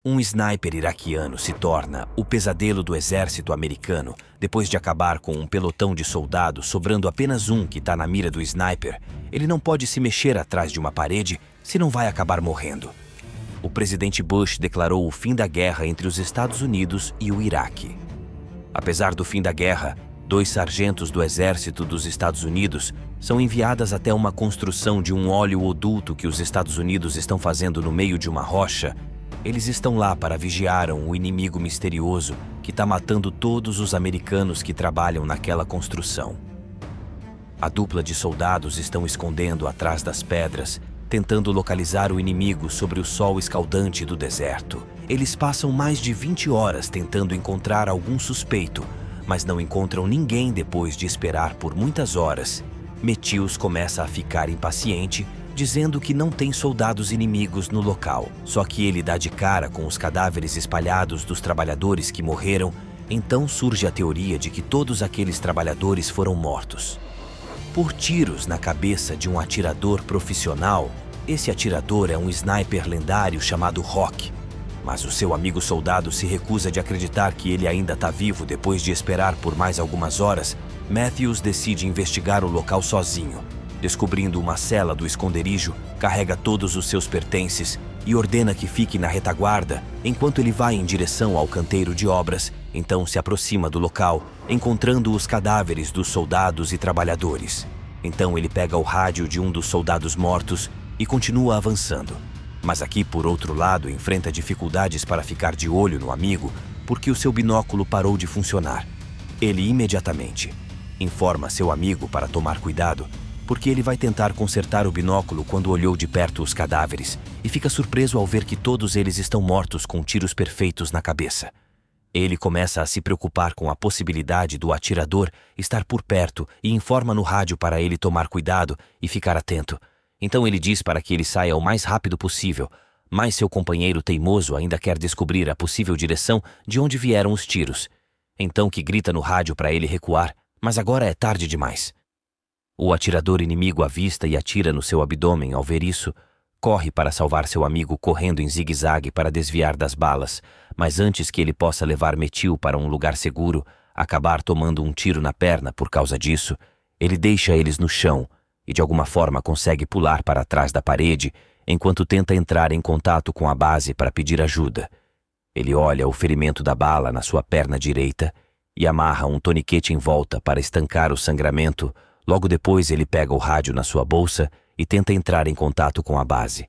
Um sniper iraquiano se torna o pesadelo do exército americano depois de acabar com um pelotão de soldados, sobrando apenas um que está na mira do sniper. Ele não pode se mexer atrás de uma parede, senão vai acabar morrendo. O presidente Bush declarou o fim da guerra entre os Estados Unidos e o Iraque. Apesar do fim da guerra, 2 sargentos do exército dos Estados Unidos são enviadas até uma construção de um oleoduto que os Estados Unidos estão fazendo no meio de uma rocha. Eles estão lá para vigiar o inimigo misterioso que está matando todos os americanos que trabalham naquela construção. A dupla de soldados estão escondendo atrás das pedras, tentando localizar o inimigo sobre o sol escaldante do deserto. Eles passam mais de 20 horas tentando encontrar algum suspeito, mas não encontram ninguém depois de esperar por muitas horas. Matthews começa a ficar impaciente, dizendo que não tem soldados inimigos no local. Só que ele dá de cara com os cadáveres espalhados dos trabalhadores que morreram, então surge a teoria de que todos aqueles trabalhadores foram mortos por tiros na cabeça de um atirador profissional. Esse atirador é um sniper lendário chamado Rock. Mas o seu amigo soldado se recusa de acreditar que ele ainda está vivo depois de esperar por mais algumas horas. Matthews decide investigar o local sozinho. Descobrindo uma cela do esconderijo, carrega todos os seus pertences e ordena que fique na retaguarda enquanto ele vai em direção ao canteiro de obras. Então se aproxima do local, encontrando os cadáveres dos soldados e trabalhadores. Então ele pega o rádio de um dos soldados mortos e continua avançando. Mas aqui, por outro lado, enfrenta dificuldades para ficar de olho no amigo porque o seu binóculo parou de funcionar. Ele imediatamente informa seu amigo para tomar cuidado, porque ele vai tentar consertar o binóculo quando olhou de perto os cadáveres e fica surpreso ao ver que todos eles estão mortos com tiros perfeitos na cabeça. Ele começa a se preocupar com a possibilidade do atirador estar por perto e informa no rádio para ele tomar cuidado e ficar atento. Então ele diz para que ele saia o mais rápido possível, mas seu companheiro teimoso ainda quer descobrir a possível direção de onde vieram os tiros. Então que grita no rádio para ele recuar, mas agora é tarde demais. O atirador inimigo avista e atira no seu abdômen. Ao ver isso, corre para salvar seu amigo correndo em zigue-zague para desviar das balas, mas antes que ele possa levar Matthews para um lugar seguro, acabar tomando um tiro na perna por causa disso, ele deixa eles no chão e de alguma forma consegue pular para trás da parede enquanto tenta entrar em contato com a base para pedir ajuda. Ele olha o ferimento da bala na sua perna direita e amarra um toniquete em volta para estancar o sangramento. Logo depois ele pega o rádio na sua bolsa e tenta entrar em contato com a base.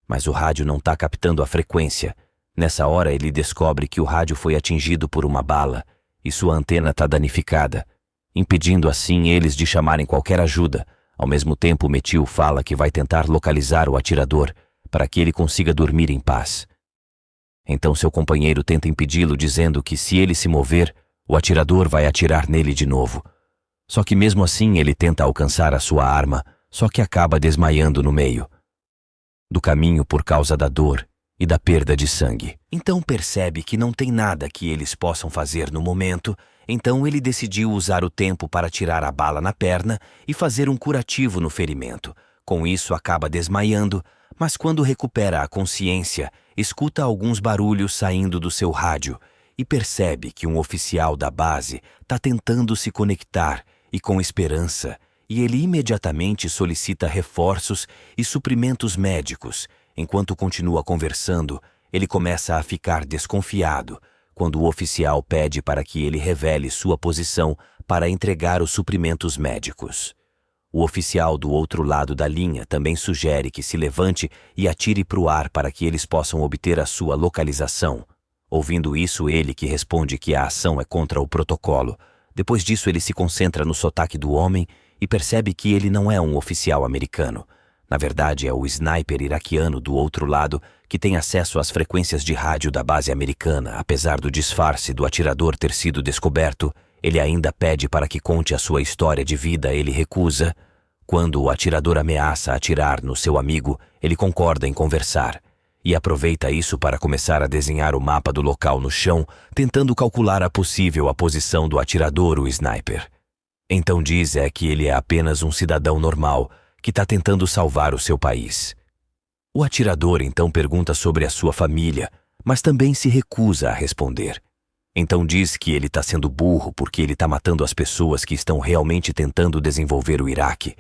Mas o rádio não está captando a frequência. Nessa hora ele descobre que o rádio foi atingido por uma bala e sua antena está danificada, impedindo assim eles de chamarem qualquer ajuda. Ao mesmo tempo, Matthews fala que vai tentar localizar o atirador para que ele consiga dormir em paz. Então seu companheiro tenta impedi-lo, dizendo que se ele se mover, o atirador vai atirar nele de novo. Só que mesmo assim ele tenta alcançar a sua arma, só que acaba desmaiando no meio do caminho por causa da dor e da perda de sangue. Então percebe que não tem nada que eles possam fazer no momento, então ele decidiu usar o tempo para tirar a bala na perna e fazer um curativo no ferimento. Com isso acaba desmaiando, mas quando recupera a consciência, escuta alguns barulhos saindo do seu rádio e percebe que um oficial da base está tentando se conectar e com esperança, e ele imediatamente solicita reforços e suprimentos médicos. Enquanto continua conversando, ele começa a ficar desconfiado quando o oficial pede para que ele revele sua posição para entregar os suprimentos médicos. O oficial do outro lado da linha também sugere que se levante e atire para o ar para que eles possam obter a sua localização. Ouvindo isso, ele que responde que a ação é contra o protocolo. Depois disso, ele se concentra no sotaque do homem e percebe que ele não é um oficial americano. Na verdade, é o sniper iraquiano do outro lado que tem acesso às frequências de rádio da base americana. Apesar do disfarce do atirador ter sido descoberto, ele ainda pede para que conte a sua história de vida. Ele recusa. Quando o atirador ameaça atirar no seu amigo, ele concorda em conversar e aproveita isso para começar a desenhar o mapa do local no chão, tentando calcular a posição do atirador, o sniper. Então diz que ele é apenas um cidadão normal que está tentando salvar o seu país. O atirador então pergunta sobre a sua família, mas também se recusa a responder. Então diz que ele está sendo burro porque ele está matando as pessoas que estão realmente tentando desenvolver o Iraque.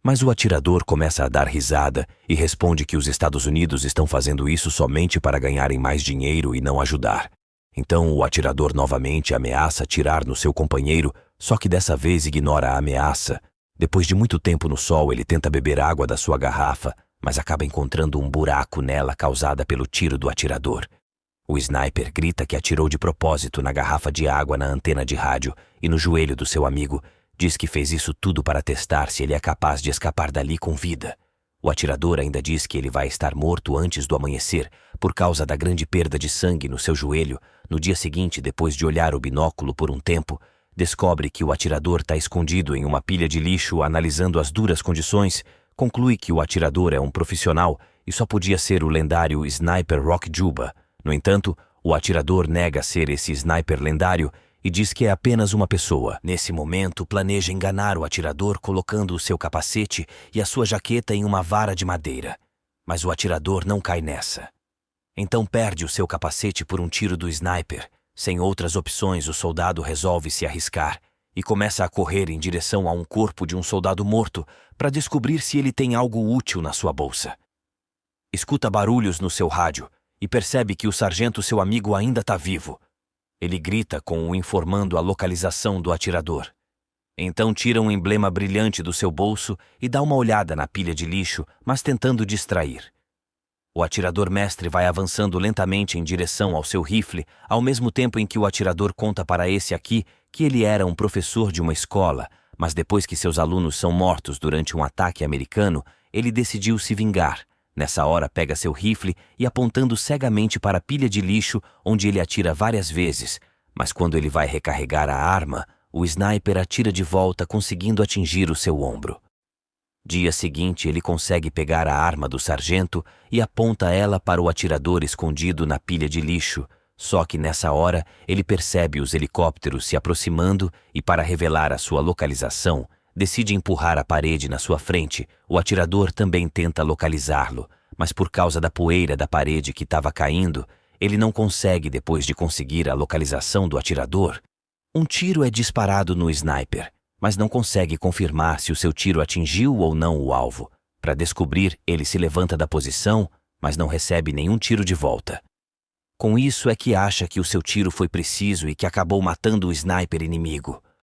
Mas o atirador começa a dar risada e responde que os Estados Unidos estão fazendo isso somente para ganharem mais dinheiro e não ajudar. Então o atirador novamente ameaça atirar no seu companheiro, só que dessa vez ignora a ameaça. Depois de muito tempo no sol, ele tenta beber água da sua garrafa, mas acaba encontrando um buraco nela causada pelo tiro do atirador. O sniper grita que atirou de propósito na garrafa de água na antena de rádio e no joelho do seu amigo. Diz que fez isso tudo para testar se ele é capaz de escapar dali com vida. O atirador ainda diz que ele vai estar morto antes do amanhecer por causa da grande perda de sangue no seu joelho. No dia seguinte, depois de olhar o binóculo por um tempo, descobre que o atirador está escondido em uma pilha de lixo analisando as duras condições. Conclui que o atirador é um profissional e só podia ser o lendário Sniper Rock Juba. No entanto, o atirador nega ser esse sniper lendário e diz que é apenas uma pessoa. Nesse momento, planeja enganar o atirador colocando o seu capacete e a sua jaqueta em uma vara de madeira. Mas o atirador não cai nessa. Então perde o seu capacete por um tiro do sniper. Sem outras opções, o soldado resolve se arriscar e começa a correr em direção a um corpo de um soldado morto para descobrir se ele tem algo útil na sua bolsa. Escuta barulhos no seu rádio e percebe que o sargento, seu amigo, ainda está vivo. Ele grita com o informando a localização do atirador. Então tira um emblema brilhante do seu bolso e dá uma olhada na pilha de lixo, mas tentando distrair. O atirador mestre vai avançando lentamente em direção ao seu rifle, ao mesmo tempo em que o atirador conta para esse aqui que ele era um professor de uma escola, mas depois que seus alunos são mortos durante um ataque americano, ele decidiu se vingar. Nessa hora pega seu rifle e apontando cegamente para a pilha de lixo, onde ele atira várias vezes, mas quando ele vai recarregar a arma, o sniper atira de volta, conseguindo atingir o seu ombro. Dia seguinte, ele consegue pegar a arma do sargento e aponta ela para o atirador escondido na pilha de lixo, só que nessa hora ele percebe os helicópteros se aproximando e, para revelar a sua localização, decide empurrar a parede na sua frente. O atirador também tenta localizá-lo, mas por causa da poeira da parede que estava caindo, ele não consegue. Depois de conseguir a localização do atirador, um tiro é disparado no sniper, mas não consegue confirmar se o seu tiro atingiu ou não o alvo. Para descobrir, ele se levanta da posição, mas não recebe nenhum tiro de volta. Com isso é que acha que o seu tiro foi preciso e que acabou matando o sniper inimigo.